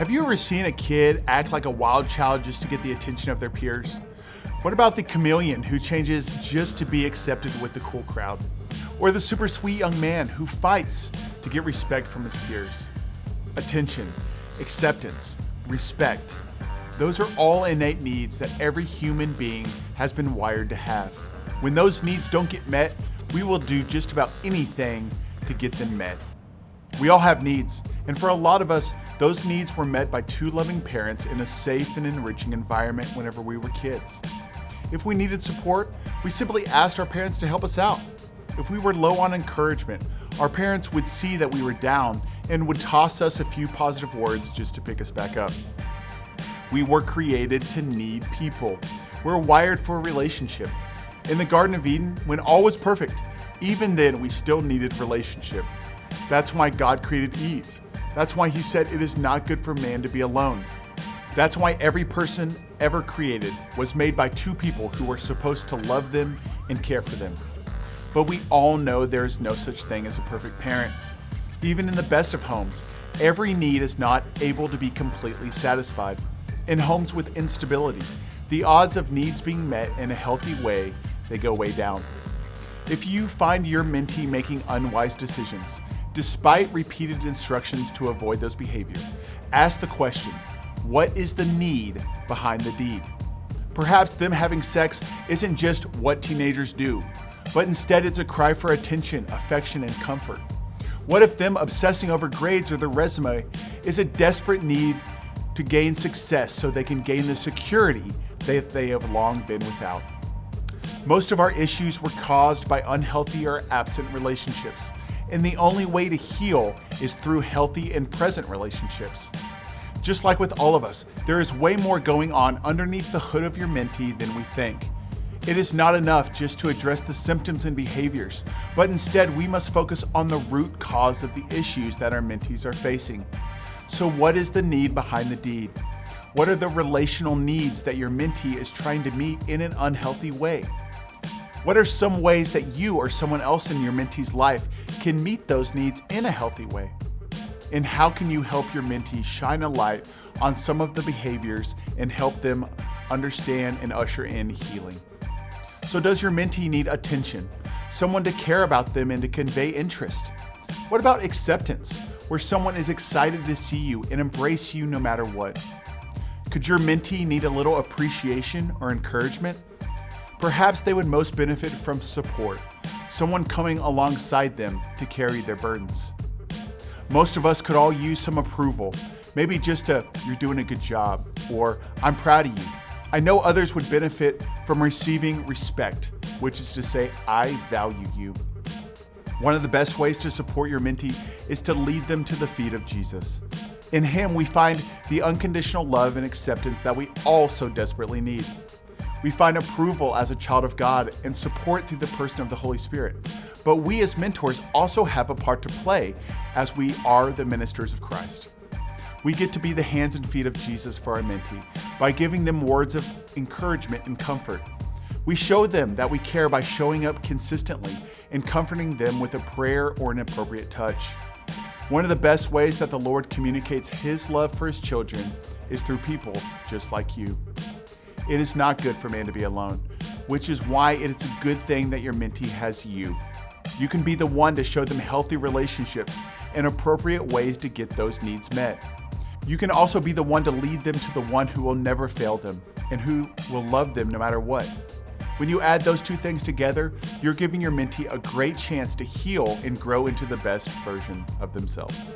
Have you ever seen a kid act like a wild child just to get the attention of their peers? What about the chameleon who changes just to be accepted with the cool crowd? Or the super sweet young man who fights to get respect from his peers? Attention, acceptance, respect. Those are all innate needs that every human being has been wired to have. When those needs don't get met, we will do just about anything to get them met. We all have needs, and for a lot of us, those needs were met by two loving parents in a safe and enriching environment whenever we were kids. If we needed support, we simply asked our parents to help us out. If we were low on encouragement, our parents would see that we were down and would toss us a few positive words just to pick us back up. We were created to need people. We're wired for a relationship. In the Garden of Eden, when all was perfect, even then we still needed relationship. That's why God created Eve. That's why he said it is not good for man to be alone. That's why every person ever created was made by two people who were supposed to love them and care for them. But we all know there is no such thing as a perfect parent. Even in the best of homes, every need is not able to be completely satisfied. In homes with instability, the odds of needs being met in a healthy way, they go way down. If you find your mentee making unwise decisions, despite repeated instructions to avoid those behaviors, ask the question, what is the need behind the deed? Perhaps them having sex isn't just what teenagers do, but instead it's a cry for attention, affection, and comfort. What if them obsessing over grades or their resume is a desperate need to gain success so they can gain the security that they have long been without? Most of our issues were caused by unhealthy or absent relationships, and the only way to heal is through healthy and present relationships. Just like with all of us, there is way more going on underneath the hood of your mentee than we think. It is not enough just to address the symptoms and behaviors, but instead we must focus on the root cause of the issues that our mentees are facing. So what is the need behind the deed? What are the relational needs that your mentee is trying to meet in an unhealthy way? What are some ways that you or someone else in your mentee's life can meet those needs in a healthy way? And how can you help your mentee shine a light on some of the behaviors and help them understand and usher in healing? So does your mentee need attention, someone to care about them and to convey interest? What about acceptance, where someone is excited to see you and embrace you no matter what? Could your mentee need a little appreciation or encouragement? Perhaps they would most benefit from support, someone coming alongside them to carry their burdens. Most of us could all use some approval, maybe just a "you're doing a good job" or "I'm proud of you." I know others would benefit from receiving respect, which is to say, "I value you." One of the best ways to support your mentee is to lead them to the feet of Jesus. In him, we find the unconditional love and acceptance that we all so desperately need. We find approval as a child of God and support through the person of the Holy Spirit. But we as mentors also have a part to play as we are the ministers of Christ. We get to be the hands and feet of Jesus for our mentee by giving them words of encouragement and comfort. We show them that we care by showing up consistently and comforting them with a prayer or an appropriate touch. One of the best ways that the Lord communicates his love for his children is through people just like you. It is not good for man to be alone, which is why it's a good thing that your mentee has you. You can be the one to show them healthy relationships and appropriate ways to get those needs met. You can also be the one to lead them to the one who will never fail them and who will love them no matter what. When you add those two things together, you're giving your mentee a great chance to heal and grow into the best version of themselves.